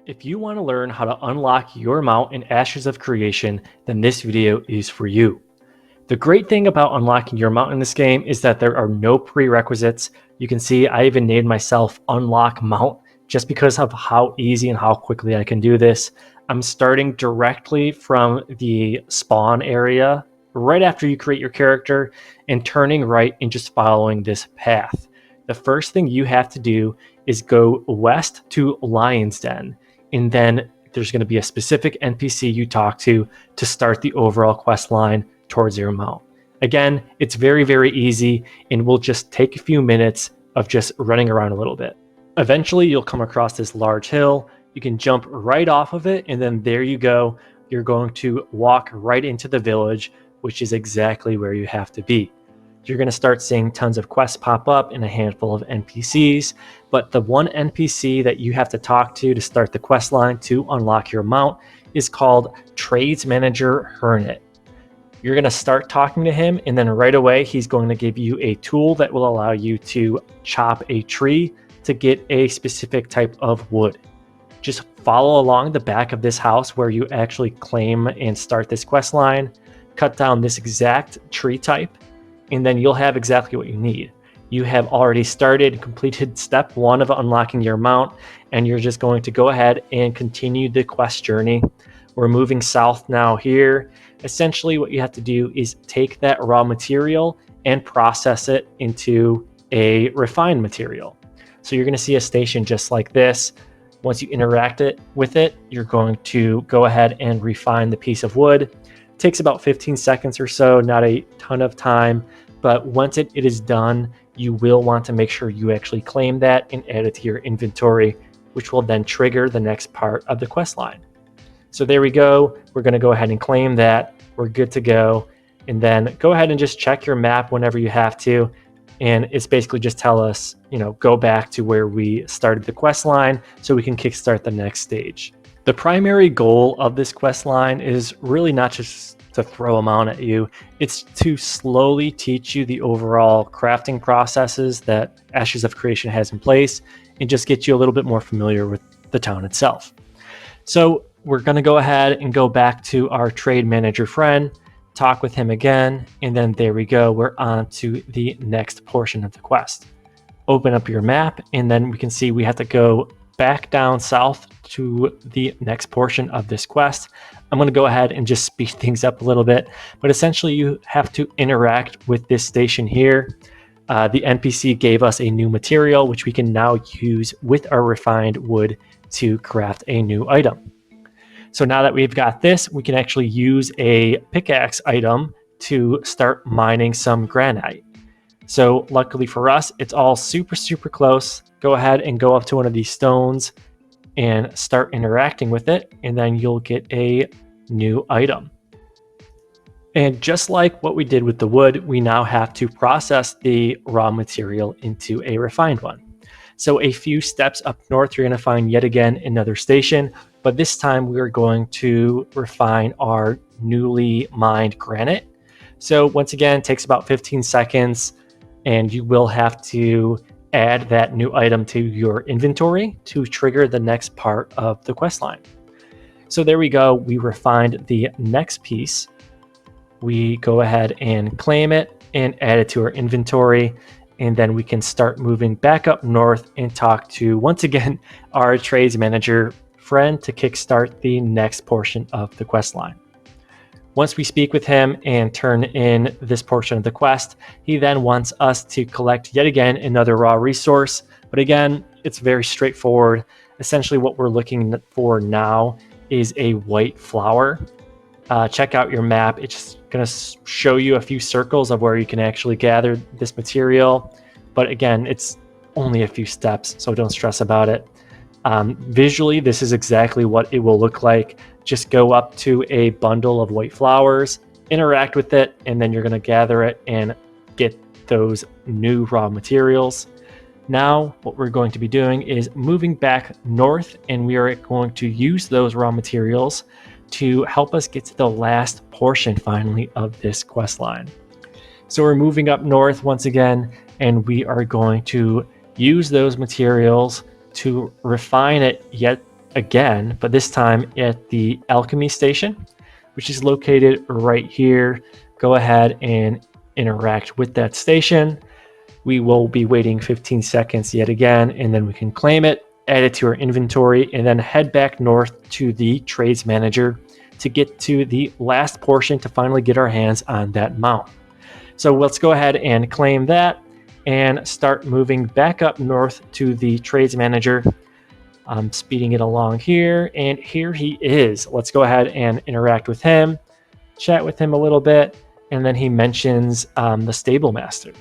If you want to learn how to unlock your mount in Ashes of Creation, then this video is for you. The great thing about unlocking your mount in this game is that there are no prerequisites. You can see I even named myself Unlock Mount just because of how easy and how quickly I can do this. I'm starting directly from the spawn area right after you create your character and turning right and just following this path. The first thing you have to do is go west to Lion's Den, and then there's going to be a specific NPC you talk to start the overall quest line towards your mount. Again, it's very, very easy and will just take a few minutes of just running around a little bit. Eventually, you'll come across this large hill. You can jump right off of it, and then there you go. You're going to walk right into the village, which is exactly where you have to be. You're going to start seeing tons of quests pop up and a handful of NPCs, but the one NPC that you have to talk to start the quest line to unlock your mount is called Trades Manager Granite. You're going to start talking to him, and then right away he's going to give you a tool that will allow you to chop a tree to get a specific type of wood. Just follow along the back of this house where you actually claim and start this quest line, cut down this exact tree type, and then you'll have exactly what you need. You have already started and completed step 1 of unlocking your mount, and you're just going to go ahead and continue the quest journey. We're moving south now here. Essentially what you have to do is take that raw material and process it into a refined material. So you're going to see a station just like this. Once you interact with it, you're going to go ahead and refine the piece of wood. It takes about 15 seconds or so, not a ton of time, but once it is done, you will want to make sure you actually claim that and add it to your inventory, which will then trigger the next part of the quest line. So there we go. We're going to go ahead and claim that. We're good to go. And then go ahead and just check your map whenever you have to. And it's basically just tell us, go back to where we started the quest line so we can kickstart the next stage. The primary goal of this quest line is really not just to throw them out at you. It's to slowly teach you the overall crafting processes that Ashes of Creation has in place and just get you a little bit more familiar with the town itself. So we're going to go ahead and go back to our trade manager friend, talk with him again, and then there we go. We're on to the next portion of the quest. Open up your map, and then we can see we have to go back down south to the next portion of this quest. I'm going to go ahead and just speed things up a little bit, but essentially you have to interact with this station here. The NPC gave us a new material, which we can now use with our refined wood to craft a new item. So now that we've got this, we can actually use a pickaxe item to start mining some granite. So luckily for us, it's all super, super close. Go ahead and go up to one of these stones and start interacting with it, and then you'll get a new item. And just like what we did with the wood, we now have to process the raw material into a refined one. So a few steps up north, you're going to find yet again another station, but this time we are going to refine our newly mined granite. So once again, it takes about 15 seconds, and you will have to add that new item to your inventory to trigger the next part of the quest line. So there we go. We refined the next piece. We go ahead and claim it and add it to our inventory. And then we can start moving back up north and talk to, once again, our trades manager friend to kickstart the next portion of the quest line. Once we speak with him and turn in this portion of the quest, he then wants us to collect yet again another raw resource. But again, it's very straightforward. Essentially what we're looking for now is a white flower. Check out your map. It's going to show you a few circles of where you can actually gather this material. But again, it's only a few steps, so don't stress about it. Visually, this is exactly what it will look like. Just go up to a bundle of white flowers, interact with it, and then you're going to gather it and get those new raw materials. Now, what we're going to be doing is moving back north, and we are going to use those raw materials to help us get to the last portion finally of this quest line. So we're moving up north once again, and we are going to use those materials to refine it yet again, but this time at the Alchemy station, which is located right here. Go ahead and interact with that station. We will be waiting 15 seconds yet again, and then we can claim it, add it to our inventory, and then head back north to the trades manager to get to the last portion to finally get our hands on that mount. So let's go ahead and claim that and start moving back up north to the trades manager. I'm speeding it along here, and here he is. Let's go ahead and interact with him, chat with him a little bit, and then he mentions the stable master.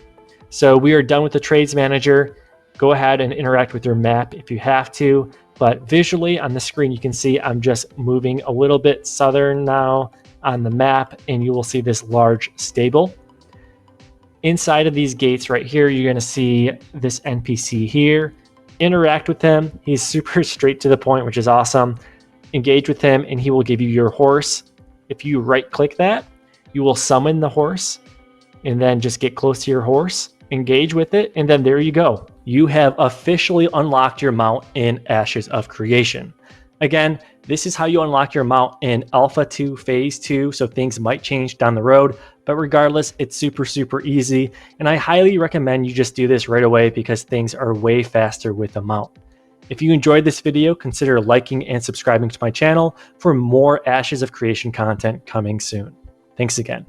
So we are done with the trades manager. Go ahead and interact with your map if you have to, but visually on the screen you can see I'm just moving a little bit southern now on the map, and you will see this large stable. Inside of these gates right here, you're going to see this NPC here. Interact with him. He's super straight to the point, which is awesome. Engage with him and he will give you your horse. If you right click that, you will summon the horse and then just get close to your horse, engage with it, and then there you go. You have officially unlocked your mount in Ashes of Creation. Again, this is how you unlock your mount in Alpha 2 Phase 2, so things might change down the road, but regardless, it's super easy, and I highly recommend you just do this right away because things are way faster with the mount. If you enjoyed this video, consider liking and subscribing to my channel for more Ashes of Creation content coming soon. Thanks again.